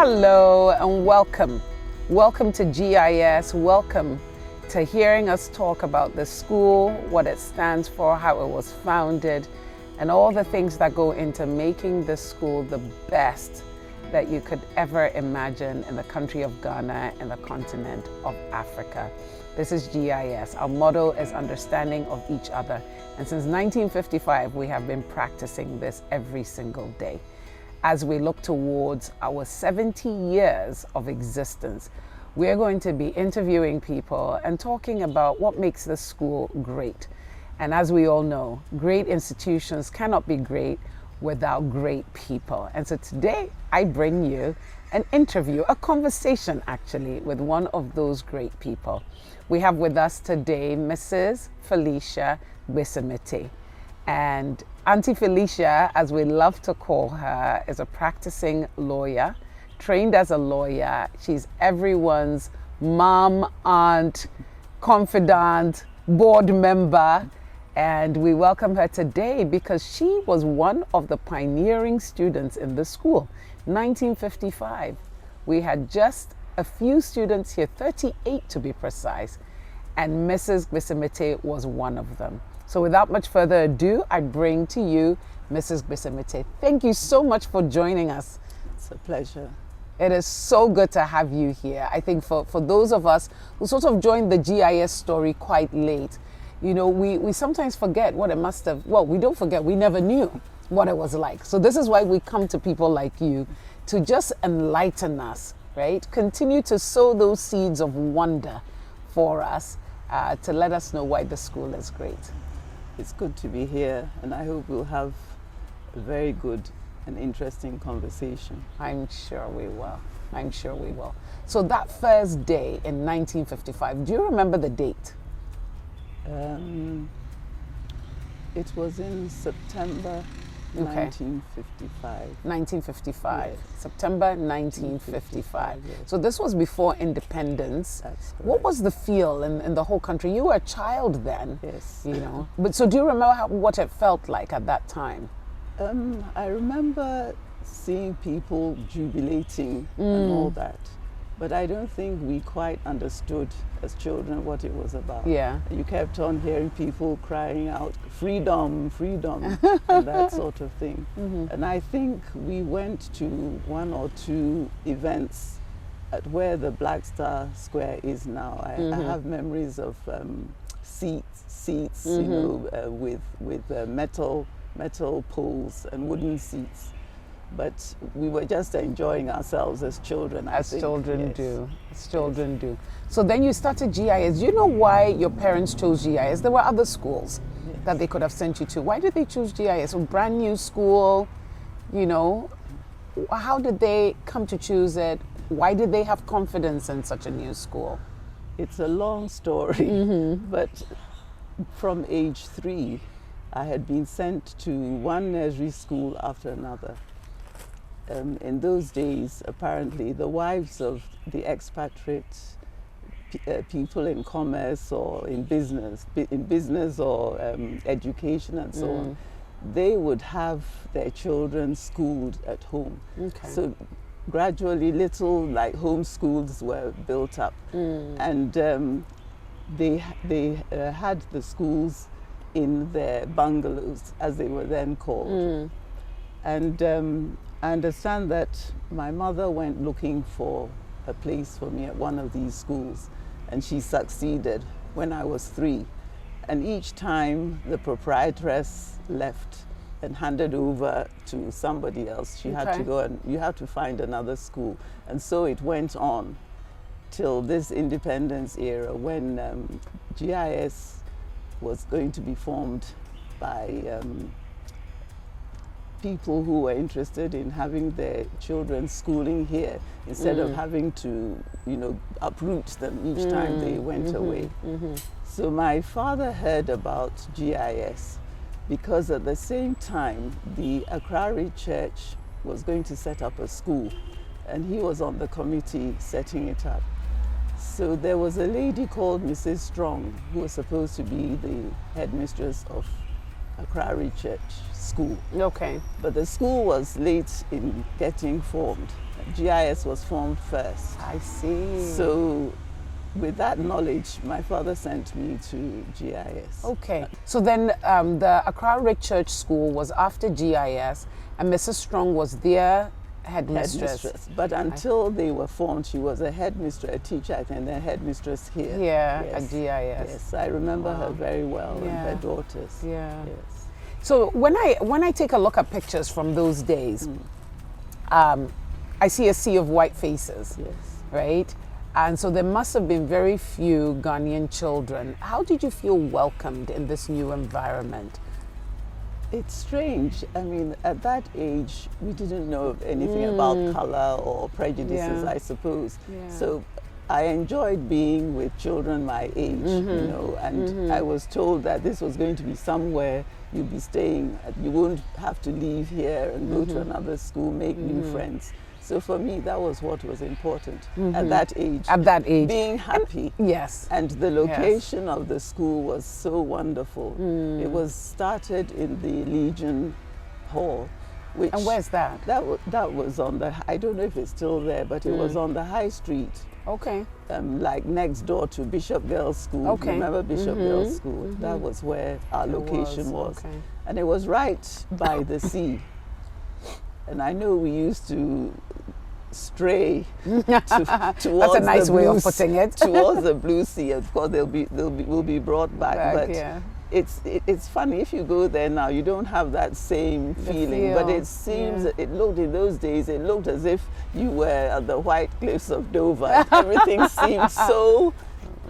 Hello and welcome. Welcome to GIS. Welcome to hearing us talk about the school, what it stands for, how it was founded, and all the things that go into making this school the best that you could ever imagine in the country of Ghana and the continent of Africa. This is GIS. Our motto is understanding of each other. And since 1955, we have been practicing this every single day. As we look towards our 70 years of existence, we're going to be interviewing people and talking about what makes this school great. And as we all know, great institutions cannot be great without great people. And so today I bring you an interview, a conversation actually, with one of those great people. We have with us today Mrs. Felicia GBESEMETE. And Auntie Felicia, as we love to call her, is a practicing lawyer, trained as a lawyer. She's everyone's mom, aunt, confidant, board member. And we welcome her today because she was one of the pioneering students in the school. 1955. We had just a few students here, 38 to be precise, and Mrs. GBESEMETE was one of them. So without much further ado, I bring to you Mrs. GBESEMETE. Thank you so much for joining us. It's a pleasure. It is so good to have you here. I think for those of us who sort of joined the GIS story quite late, you know, we sometimes forget what it must have, well, we don't forget, we never knew what it was like. So this is why we come to people like you to just enlighten us, right? Continue to sow those seeds of wonder for us to let us know why the school is great. It's good to be here, and I hope we'll have a very good and interesting conversation. I'm sure we will. I'm sure we will. So that first day in 1955, do you remember the date? It was in September 1955. 1955, Yes. September 1955. Yes. So this was before independence. That's correct. What was the feel in the whole country? You were a child then, Yes. you know. But so do you remember what it felt like at that time? I remember seeing people jubilating and all that, but I don't think we quite understood as children what it was about. Yeah. You kept on hearing people crying out, freedom, freedom, and that sort of thing. And I think we went to one or two events at where the Black Star Square is now. I have memories of seats, you know, with metal poles and wooden seats. But we were just enjoying ourselves as children. As children yes. do. As children do. So then you started GIS. Do you know why your parents chose GIS? There were other schools that they could have sent you to. Why did they choose GIS? A brand new school, you know. How did they come to choose it? Why did they have confidence in such a new school? It's a long story, but from age 3, I had been sent to one nursery school after another. In those days, apparently, the wives of the expatriate people in commerce or in business or education and so on, they would have their children schooled at home. Okay. So gradually, little like home schools were built up, and they had the schools in their bungalows, as they were then called, and. I understand that my mother went looking for a place for me at one of these schools, and she succeeded when I was 3. And each time the proprietress left and handed over to somebody else, she had to go and you have to find another school. And so it went on till this independence era when GIS was going to be formed by people who were interested in having their children schooling here instead of having to, you know, uproot them each time they went away. So my father heard about GIS because at the same time the Akrari Church was going to set up a school, and he was on the committee setting it up. So there was a lady called Mrs. Strong who was supposed to be the headmistress of Accra Church School. Okay. But the school was late in getting formed. GIS was formed first. I see. So with that knowledge, my father sent me to GIS. Okay. So then the Accra Church School was after GIS, and Mrs. Strong was their headmistress. But until they were formed, she was a headmistress, a teacher, and a headmistress here. Here Yes. at GIS. Yes, I remember her very well, and Yeah. her daughters. Yeah. Yes. So when I take a look at pictures from those days, I see a sea of white faces, Yes. right? And so there must have been very few Ghanaian children. How did you feel welcomed in this new environment? It's strange. I mean, at that age, we didn't know anything about color or prejudices, Yeah. I suppose. Yeah. So I enjoyed being with children my age, you know, and I was told that this was going to be somewhere you'd be staying. You won't have to leave here and go to another school, make new friends. So for me, that was what was important at that age. At that age. Being happy. Yes. And the location of the school was so wonderful. It was started in the Legion Hall. Which And where's that? That was on the, I don't know if it's still there, but it was on the high street, Okay. like next door to Bishop Girls' School. Okay. Remember Bishop Girls' School? That was where our location was. Okay. And it was right by the sea. And I know we used to stray towards That's a nice the way blue of putting it. towards the blue sea. Of course, will be brought back, but yeah. it's funny if you go there now. You don't have that same feeling, but feel, it seems yeah. it looked in those days. It looked as if you were at the White Cliffs of Dover. Everything seemed so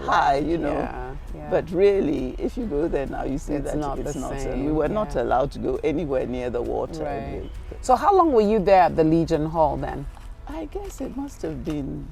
high, you know. Yeah, yeah. But really, if you go there now, you see It's that not it's the not. And same, we were not yeah. allowed to go anywhere near the water. Right. So how long were you there at the Legion Hall then? I guess it must have been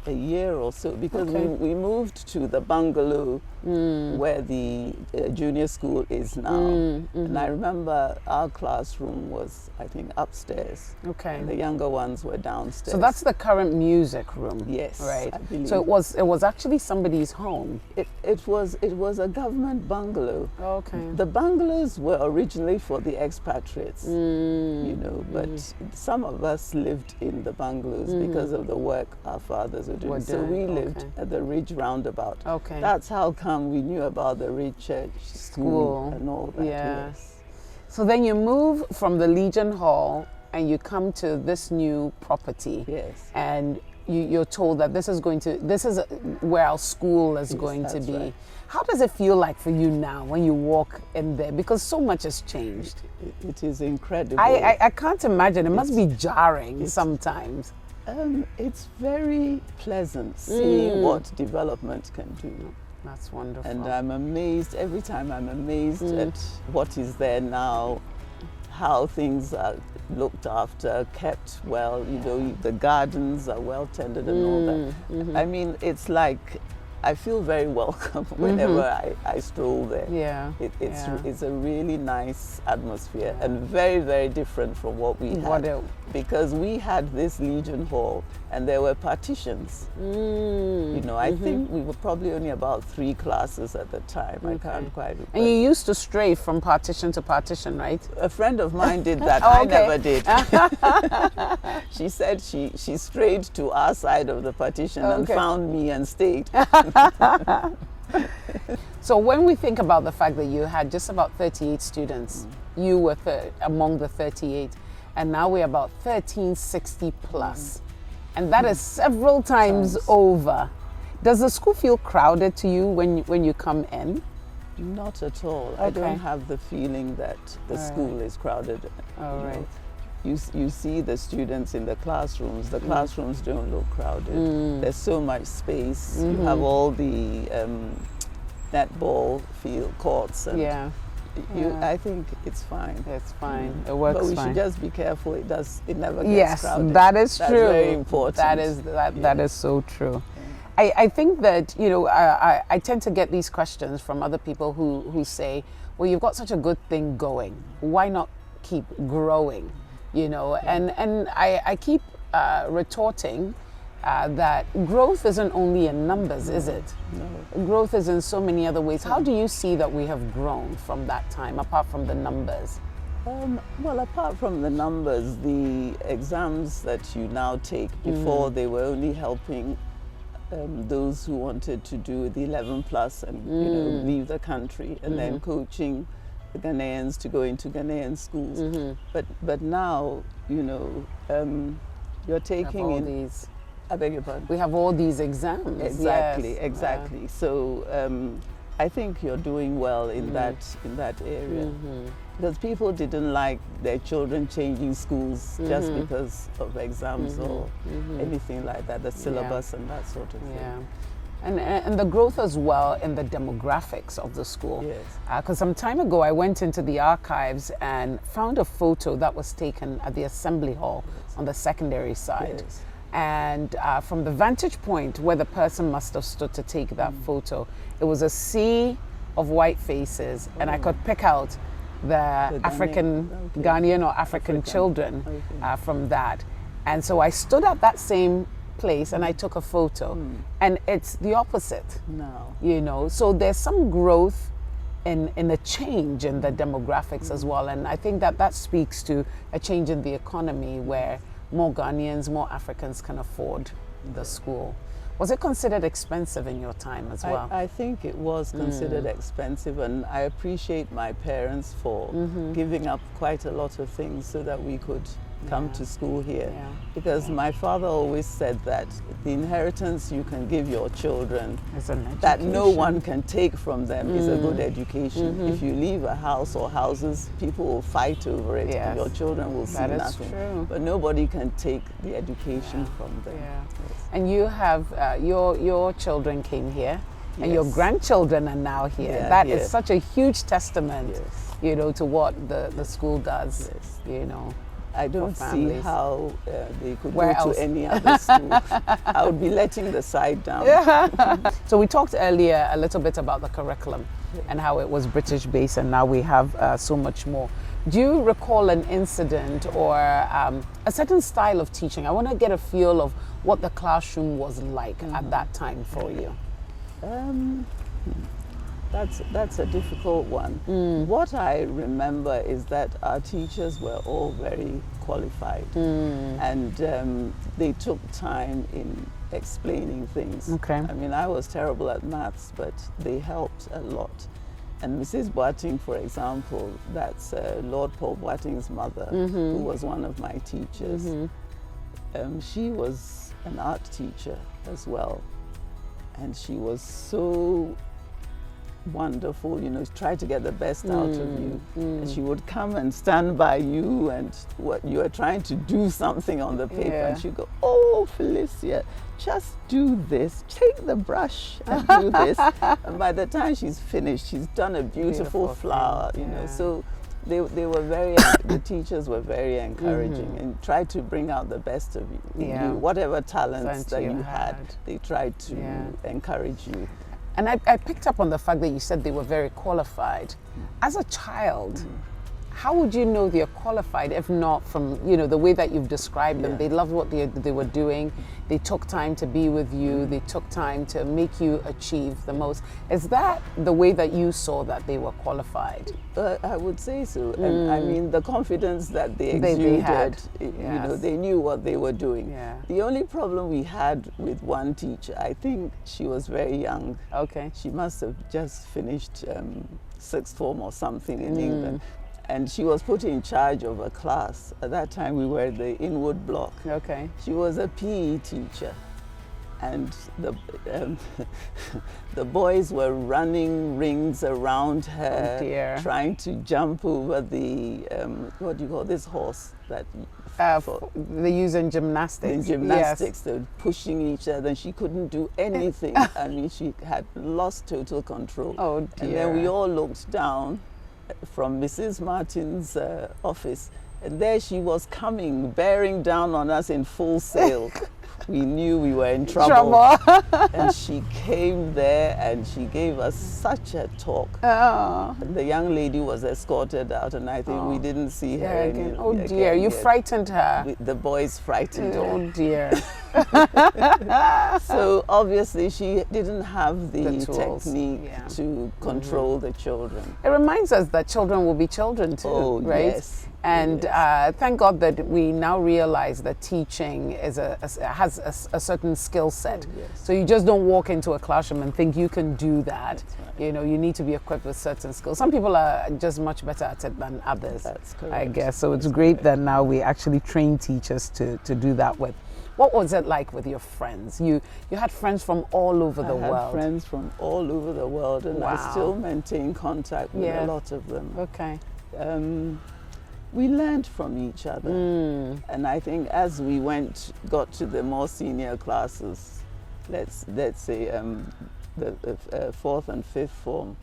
a year or so, because Okay. we moved to the bungalow where the junior school is now. And I remember our classroom was, I think, upstairs. Okay. And the younger ones were downstairs. So that's the current music room. Yes, Right. I believe. So it was actually somebody's home. It was a government bungalow. Okay. The bungalows were originally for the expatriates, you know, but some of us lived in the bungalows because of the work our fathers were doing. So we lived at the Ridge Roundabout. Okay. That's how come we knew about the Ridge Church School and all that. Yeah. Yes. So then you move from the Legion Hall and you come to this new property. Yes. And you're told that this is where our school is Yes, going to that's be. right. How does it feel like for you now when you walk in there? Because so much has changed. It is incredible. I can't imagine. It must be jarring sometimes. It's very pleasant seeing what development can do. That's wonderful. And I'm amazed, every time I'm amazed at what is there now, how things are looked after, kept well, you know, the gardens are well tended and all that. I mean, it's like, I feel very welcome whenever I stroll there. Yeah. It's a really nice atmosphere and very, very different from what we had. Because we had this Legion Hall and there were partitions. You know, I think we were probably only about 3 classes at the time. I can't quite remember. And you used to stray from partition to partition, right? A friend of mine did that. Oh, I okay. never did. She said she strayed to our side of the partition and Okay. found me and stayed. So when we think about the fact that you had just about 38 students, you were among the 38, and now we're about 1360 plus. And that is several times over. Does the school feel crowded to you when you come in? Not at all. I don't have the feeling that the school is crowded. All You right. know, you see the students in the classrooms. The classrooms don't look crowded. There's so much space. You have all the netball field courts. And I think it's fine. It's fine. It works But we fine. should just be careful. It never gets Yes, crowded. that is That's true. very important. That is so true. I think that, you know, I tend to get these questions from other people who say, well, you've got such a good thing going. Why not keep growing? You know, and I keep retorting that growth isn't only in numbers, is it? No. Growth is in so many other ways. How do you see that we have grown from that time, apart from the numbers? Well, apart from the numbers, the exams that you now take, before they were only helping those who wanted to do the 11 plus and leave the country, and then coaching the Ghanaians to go into Ghanaian schools. But now, you're taking all in these. I beg your pardon. We have all these exams. Exactly, yes. exactly. So I think you're doing well in that area, because people didn't like their children changing schools just because of exams or anything like that, the syllabus and that sort of thing. Yeah. And the growth as well in the demographics of the school. Yes. Because some time ago I went into the archives and found a photo that was taken at the assembly hall on the secondary side. Yes. And from the vantage point where the person must have stood to take that photo, it was a sea of white faces, and I could pick out the African, Ghanaian or African children from that. And so I stood at that same place and I took a photo, and it's the opposite. No. So there's some growth in a change in the demographics as well, and I think that speaks to a change in the economy where more Ghanaians, more Africans can afford the school. Was it considered expensive in your time as well? I think it was considered expensive, and I appreciate my parents for giving up quite a lot of things so that we could come to school here. Because my father always said that the inheritance you can give your children that no one can take from them is a good education. If you leave a house or houses, people will fight over it and your children will see nothing. True. But nobody can take the education from them. Yes. And you have, your children came here and your grandchildren are now here. That is such a huge testament, to what the school does, I don't see how they could Where go else? to any other school. I would be letting the side down. So we talked earlier a little bit about the curriculum and how it was British based, and now we have so much more. Do you recall an incident or a certain style of teaching? I want to get a feel of what the classroom was like at that time for you. That's a difficult one. What I remember is that our teachers were all very qualified, and they took time in explaining things. Okay. I mean, I was terrible at maths, but they helped a lot. And Mrs. Boating, for example, that's Lord Paul Boating's mother, who was one of my teachers. She was an art teacher as well, and she was so wonderful, try to get the best out of you. And she would come and stand by you, and what you are trying to do something on the paper, and she'd go, "Oh, Felicia, just do this, take the brush and do this." And by the time she's finished, she's done a beautiful flower, So they were the teachers were very encouraging and tried to bring out the best of you. Whatever talents that you had, they tried to encourage you. And I picked up on the fact that you said they were very qualified. As a child, how would you know they're qualified if not from, the way that you've described them? They loved what they were doing. They took time to be with you. They took time to make you achieve the most. Is that the way that you saw that they were qualified? I would say so. And I mean, the confidence that they exuded, they knew what they were doing. The only problem we had with one teacher, I think she was very young. Okay. She must have just finished sixth form or something in England. And she was put in charge of a class. At that time, we were the Inwood block. Okay. She was a PE teacher. And the boys were running rings around her, trying to jump over the, what do you call this horse? That they use in gymnastics. In gymnastics, they were pushing each other, and she couldn't do anything. I mean, she had lost total control. Oh dear. And then we all looked down from Mrs. Martin's office, and there she was coming, bearing down on us in full sail. We knew we were in trouble. And she came there and she gave us such a talk. And the young lady was escorted out, and I think we didn't see her again. Oh dear, you frightened her. The boys frightened her. Oh dear. So obviously she didn't have the tools, technique yeah. to control the children. It reminds us that children will be children too, Oh, right? yes. And Yes. thank God that we now realize that teaching has a certain skill set. Oh, yes. So you just don't walk into a classroom and think you can do that. That's right. You know, you need to be equipped with certain skills. Some people are just much better at it than others. That's I correct. guess. So it's great that now we actually train teachers to do that with. What was it like with your friends? You had friends from all over the I had world. friends from all over the world, and I Wow. still maintain contact with Yeah. a lot of them. Okay. We learned from each other, and I think as we got to the more senior classes, let's say the fourth and fifth form,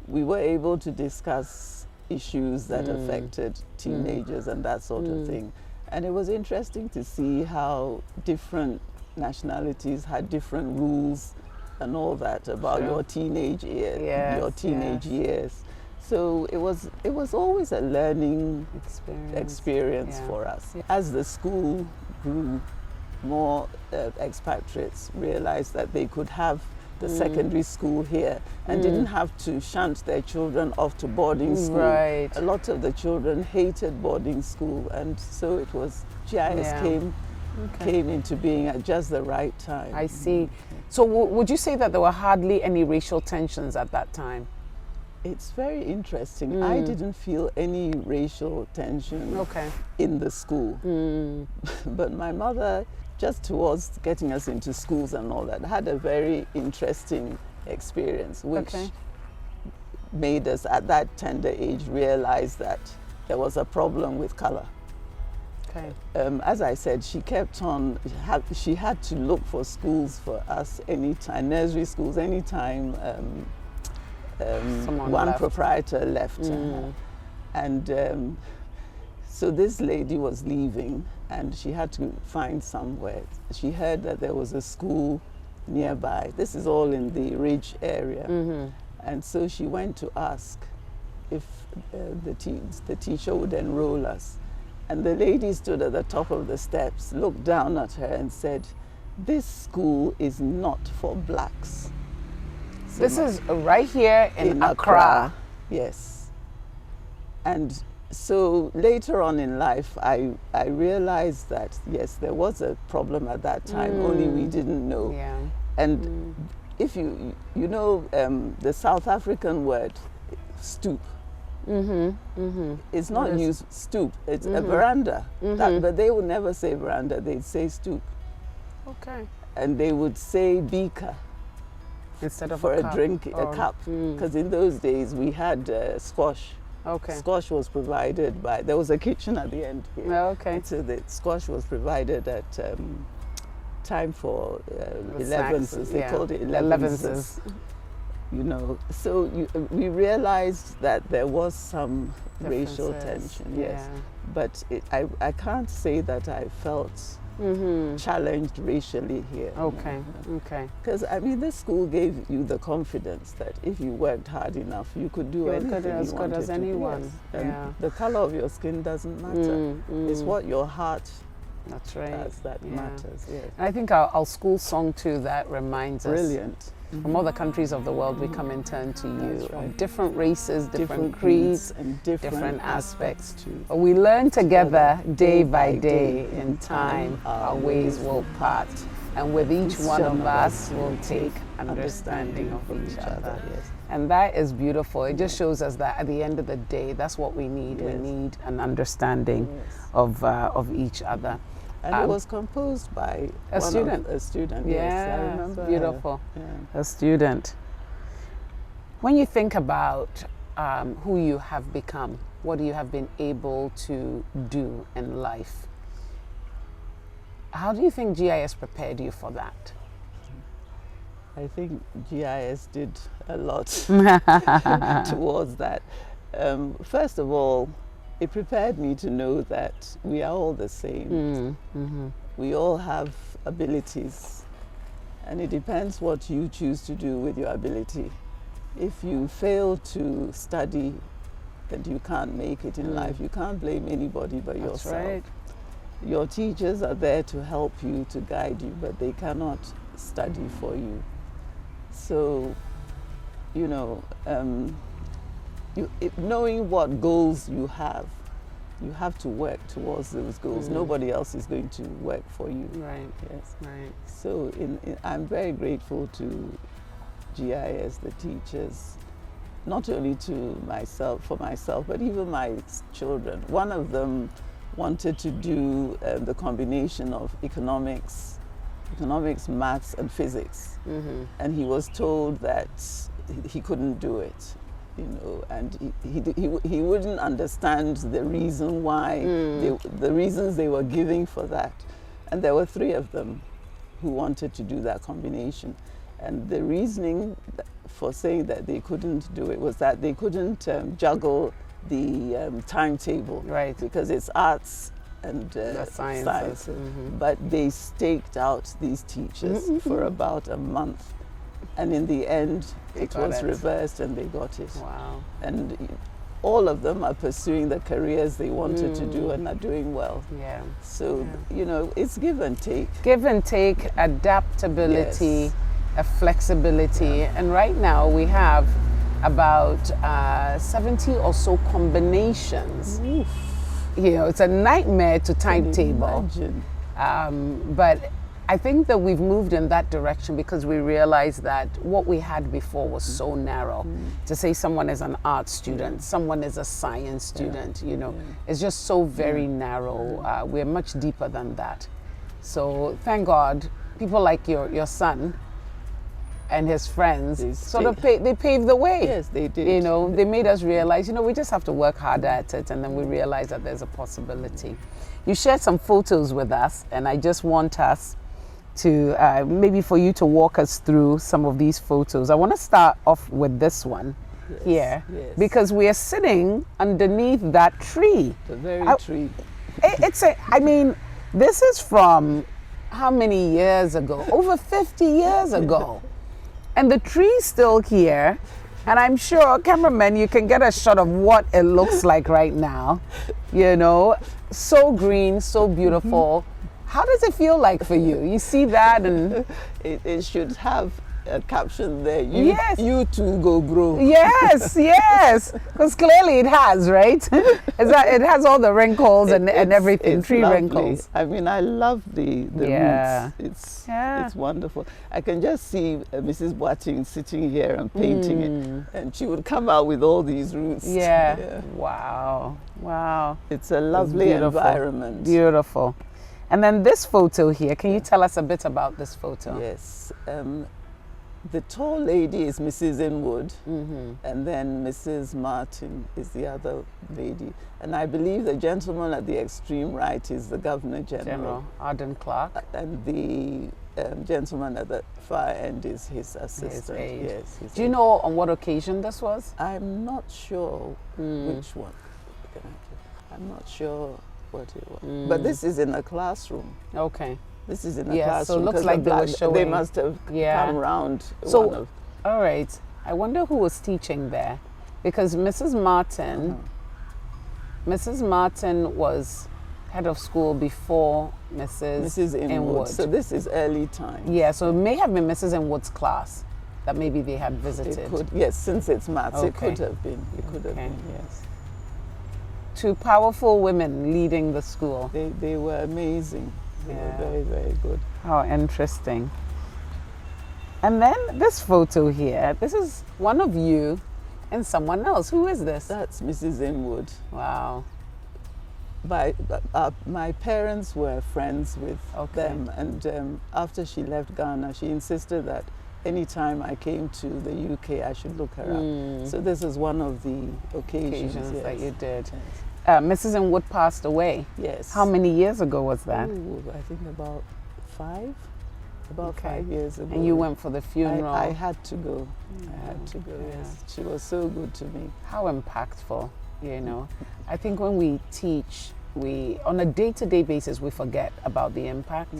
we were able to discuss issues that affected teenagers and that sort of thing. And it was interesting to see how different nationalities had different rules and all that about Sure. your teenage years, Yes, your teenage yes. years. So it was always a learning experience Yeah. for us. As the school grew, more expatriates realized that they could have the secondary school here and didn't have to shunt their children off to boarding school. Right. A lot of the children hated boarding school, and so it was GIS Yeah. came into being at just the right time. I see. So would you say that there were hardly any racial tensions at that time? It's very interesting. I didn't feel any racial tension Okay. in the school. But my mother, just towards getting us into schools and all that, had a very interesting experience, which Okay. made us at that tender age realize that there was a problem with color. Okay. As I said, she kept on, she had to look for schools for us anytime, nursery schools, anytime Someone one left. proprietor left. And so this lady was leaving and she had to find somewhere. She heard that there was a school nearby. This is all in the Ridge area. And so she went to ask if the teacher would enroll us. And the lady stood at the top of the steps, looked down at her and said, "This school is not for blacks." So This is right here in Accra. Yes. And so later on in life, I realized that, yes, there was a problem at that time, only we didn't know. Yeah. And if you know the South African word, stoop, it's not used stoop, it's a veranda. But they would never say veranda, they'd say stoop. Okay. And they would say beaker Instead of for a cup. drink, Oh, a cup. Because in those days we had squash. Okay. Squash was provided by, there was a kitchen at the end here. Okay. And so the squash was provided at time for The 11s, snacks, they yeah. called it 11s. You know, so we realized that there was some racial Differences, tension, yes. yeah. But I can't say that I felt challenged racially here. Okay. Okay. Because I mean, this school gave you the confidence that if you worked hard enough, you could do You're anything as you good wanted as to do. anyone. Yes. And Yeah. the color of your skin doesn't matter. It's what your heart That's right. does that Yeah. matters. Yes. And I think our school song too that reminds us. Brilliant. From all the countries of the world, we come and turn to you. That's right. Of different races, different Different creeds, and different aspects. too. But we learn together day by day. In time, our ways will part. And with each one of us, we'll take understanding of each other. Yes. And that is beautiful. It just shows us that at the end of the day, that's what we need. Yes. We need an understanding of each other. And it was composed by a student. A student, Yeah, yes. I remember. beautiful. Yeah. A student. When you think about who you have become, what you have been able to do in life, how do you think GIS prepared you for that? I think GIS did a lot towards that. First of all, it prepared me to know that we are all the same. We all have abilities, and it depends what you choose to do with your ability. If you fail to study, then you can't make it in life. You can't blame anybody but That's yourself. right. your teachers are there to help you, to guide you, but they cannot study for you. So, you know, knowing what goals you have to work towards those goals. Nobody else is going to work for you. Right. Yes. Right. So I'm very grateful to GIS, the teachers, not only for myself, but even my children. One of them wanted to do the combination of economics, maths, and physics. And he was told that he couldn't do it, you know, and he wouldn't understand the reason why, the reasons they were giving for that. And there were 3 of them who wanted to do that combination. And the reasoning for saying that they couldn't do it was that they couldn't juggle the timetable, Right. because it's arts and science. But they staked out these teachers for about a month, and in the end it was reversed and they got it. Wow. And all of them are pursuing the careers they wanted to do and are doing well. Yeah. So, you know, it's give and take. Give and take, adaptability, Yes. a flexibility. And right now we have about 70 or so combinations. Oof. You know, it's a nightmare to timetable. Imagine. But I think that we've moved in that direction because we realized that what we had before was so narrow. To say someone is an art student, someone is a science student, you know, it's just so very narrow. We're much deeper than that. So thank God, people like your son and his friends they paved the way. Yes, they did. You know, they made us realize, you know, we just have to work harder at it, and then we realize that there's a possibility. You shared some photos with us, and I just want us to maybe for you to walk us through some of these photos. I want to start off with this one here, because we are sitting underneath that tree. The very tree. I mean, this is from how many years ago? Over 50 years ago. And the tree's still here. And I'm sure, cameraman, you can get a shot of what it looks like right now. You know, so green, so beautiful. How does it feel like for you? You see that, and it should have a caption there. Yes. You too go grow. Yes, yes, because clearly it has, right? Is that it has all the wrinkles and everything, it's tree lovely. wrinkles. I mean, I love the roots. It's wonderful. I can just see Mrs. Boating sitting here and painting it, and she would come out with all these roots. Yeah. Wow. Wow. It's a lovely environment. Beautiful. And then this photo here, can you tell us a bit about this photo? Yes. The tall lady is Mrs. Inwood, and then Mrs. Martin is the other lady. And I believe the gentleman at the extreme right is the Governor General. Arden Clark. And the gentleman at the far end is his assistant. Yes. Do you know on what occasion this was? I'm not sure which one. I'm not sure what it was. But this is in a classroom. Okay. This is in a classroom. So it looks like they must have come round. So, all right. I wonder who was teaching there, because Mrs. Martin was head of school before Mrs. Inwood. So this is early time. Yeah. So it may have been Mrs. Inwood's class that maybe they had visited. It could, yes, since it's maths, it could have been. It could have been. Yes. 2 powerful women leading the school. They were amazing. They were very, very good. How interesting. And then this photo here, this is one of you and someone else. Who is this? That's Mrs. Inwood. Wow. My parents were friends with them, and after she left Ghana, she insisted that anytime I came to the UK, I should look her up. So this is one of the occasions that you did. Mrs. Inwood passed away. Yes. How many years ago was that? Ooh, I think about 5. About 5 years ago. And you went for the funeral? I had to go. I had to go, yes. She was so good to me. How impactful, you know. I think when we teach, on a day-to-day basis, we forget about the impact.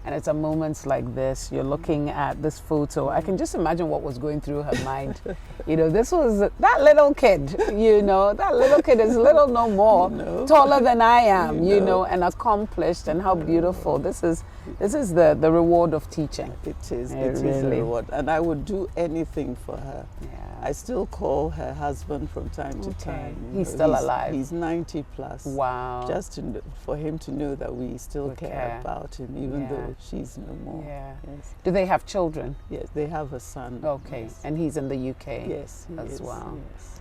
And it's at moments like this, you're looking at this photo. I can just imagine what was going through her mind. You know, this was that little kid, you know, that little kid is little no more, taller than I am, you know, and accomplished, and how beautiful. This is the reward of teaching. It is a reward. And I would do anything for her. Yeah. I still call her husband from time to time. He's still alive. He's 90 plus. Wow. Just for him to know that we still care about him, even though she's no more. Yeah. Yes. Do they have children? Yes, they have a son. Okay. Yes. And he's in the UK as well. Yes.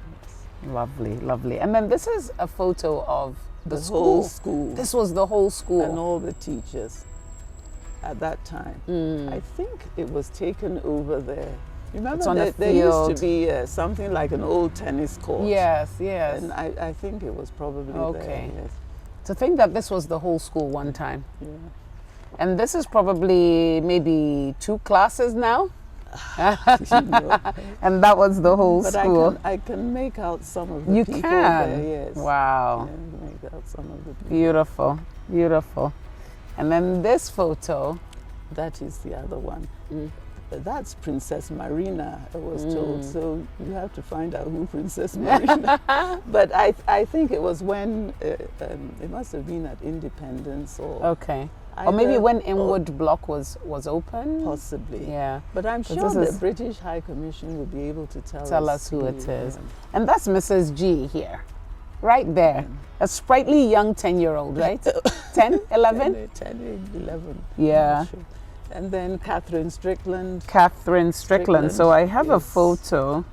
Lovely, lovely. And then this is a photo of the school. Whole school. This was the whole school. And all the teachers at that time. I think it was taken over there. Remember there used to be something like an old tennis court. Yes, yes. And I think it was probably there. Yes. To think that this was the whole school one time. Yeah. And this is probably maybe 2 classes now. You know. And that was the whole school. But I can make out some of the people there. Yes. Wow. Yeah, make out some of the people. Beautiful, beautiful. And then this photo. That is the other one. That's Princess Marina, I was told. So you have to find out who Princess Marina. But I think it was when it must have been at Independence or. Okay. Or maybe when Inwood Block was open? Possibly. Yeah. But I'm sure the British High Commission would be able to tell us who it is. And that's Mrs. G here, right there. A sprightly young 10-year-old, right? 10, 11? 10, 11. Yeah. Sure. And then Catherine Strickland. So I have a photo.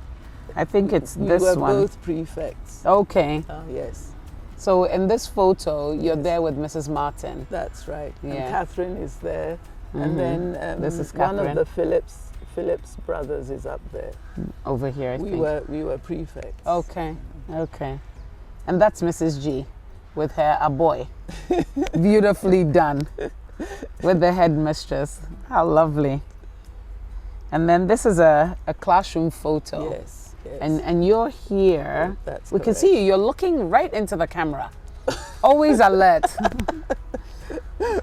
I think it's this one. We were both prefects. Okay. Yes. So in this photo, you're there with Mrs. Martin. That's right. Yeah. And Catherine is there. And then this is one of the Phillips brothers is up there. Over here, I think. We were prefects. Okay. Okay. And that's Mrs. G with a boy. Beautifully done. With the headmistress. How lovely. And then this is a classroom photo. Yes. And you're here. That's we correct. can see you. You're looking right into the camera. Always alert.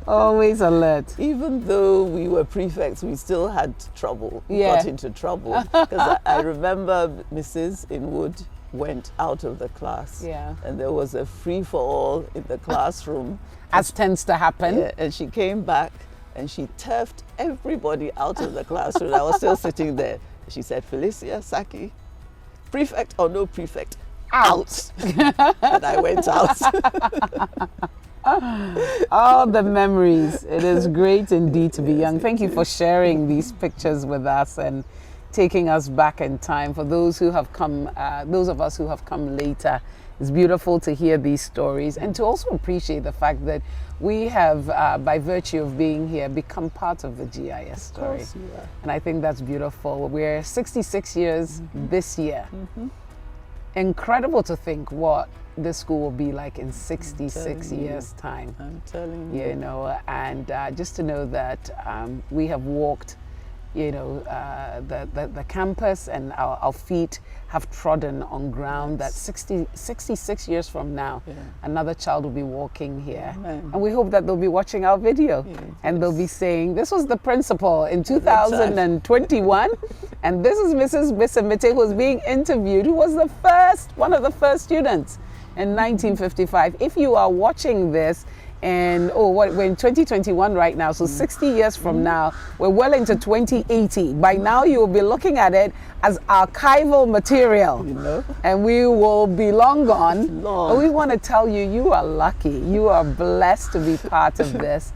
Always alert. Even though we were prefects, we still had trouble. We Yeah. got into trouble. Because I remember Mrs. Inwood went out of the class. Yeah. And there was a free-for-all in the classroom. As tends to happen. Yeah, and she came back and she turfed everybody out of the classroom. I was still sitting there. She said, Felicia Saki, prefect or no prefect, out. And I went out. All the memories. It is great indeed to be young. Thank you for sharing these pictures with us and taking us back in time. For those who have come, those of us who have come later, it's beautiful to hear these stories and to also appreciate the fact that we have, by virtue of being here, become part of the GIS story. Of course you are. And I think that's beautiful. We're 66 years this year. Incredible to think what this school will be like in 66 years' time. I'm telling you. You know, and just to know that we have walked, you know, the campus, and our feet have trodden on ground that 66 years from now, another child will be walking here. Amen. And we hope that they'll be watching our video and they'll be saying, this was the principal in 2021, and this is Mrs. GBESEMETE who's being interviewed, who was one of the first students in 1955. If you are watching this, and we're in 2021 right now, so 60 years from now, we're well into 2080. By now, you will be looking at it as archival material, You know? and we will be long gone. Long. But we want to tell you, you are lucky. You are blessed to be part of this.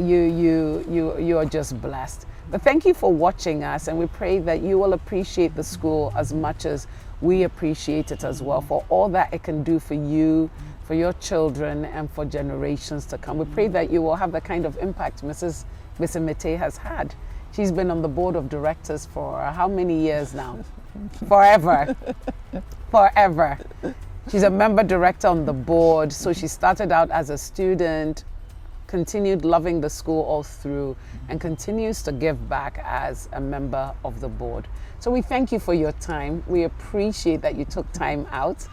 You are just blessed. But thank you for watching us, and we pray that you will appreciate the school as much as we appreciate it as well, for all that it can do for you, for your children, and for generations to come. We pray that you will have the kind of impact Mrs. GBESEMETE has had. She's been on the board of directors for how many years now? Forever. Forever. She's a member director on the board. So she started out as a student, continued loving the school all through, and continues to give back as a member of the board. So we thank you for your time. We appreciate that you took time out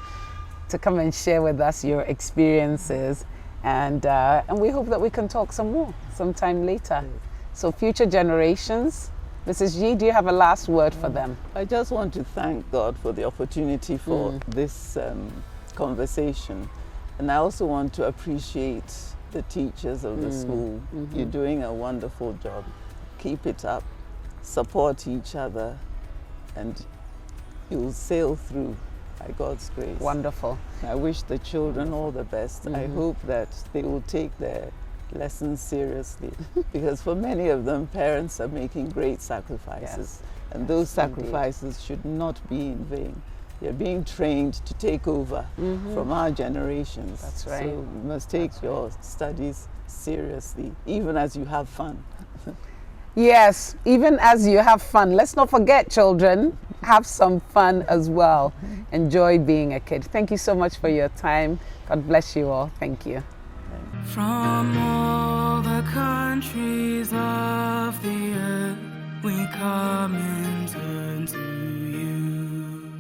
to come and share with us your experiences. And we hope that we can talk some more sometime later. So future generations, Mrs. G, do you have a last word for them? I just want to thank God for the opportunity for this conversation. And I also want to appreciate the teachers of the school. You're doing a wonderful job. Keep it up, support each other, and you'll sail through by God's grace. Wonderful. I wish the children all the best. I hope that they will take their lessons seriously because for many of them, parents are making great sacrifices. And those sacrifices should not be in vain. They're being trained to take over from our generations. That's right. So you must take your studies seriously, even as you have fun. Yes, even as you have fun. Let's not forget, children, have some fun as well. Enjoy being a kid. Thank you so much for your time. God bless you all. Thank you. From all the countries of the earth, we come and turn to you.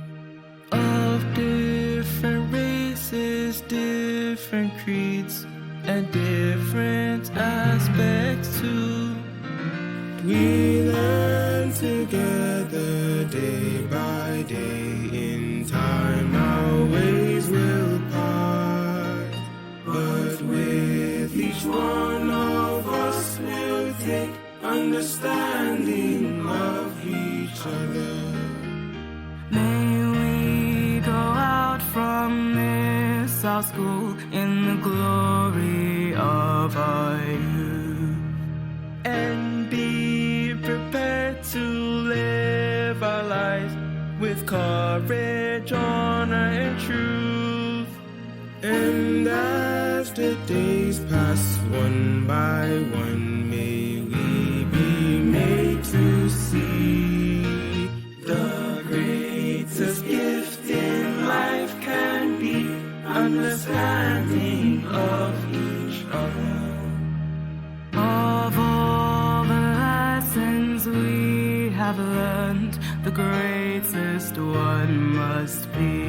Of different races, different creeds, and different aspects too. We learn together day by day. In time our ways will part, but with each one of us we'll take understanding of each other. May we go out from this our school in the glory of our youth, and be prepared to live our lives with courage, honor, and truth. And as the days pass one by one, may we be made to see the greatest gift in life can be understanding of each other. Of all the lessons we have learned, the greatest one must be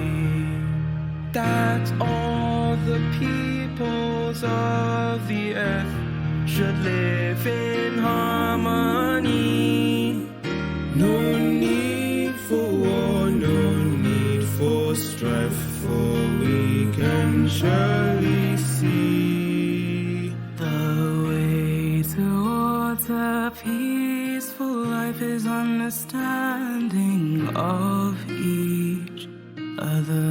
that all the peoples of the earth should live in harmony. No need for war, no need for strife, for we can surely see the way towards a peaceful life is understanding of each other.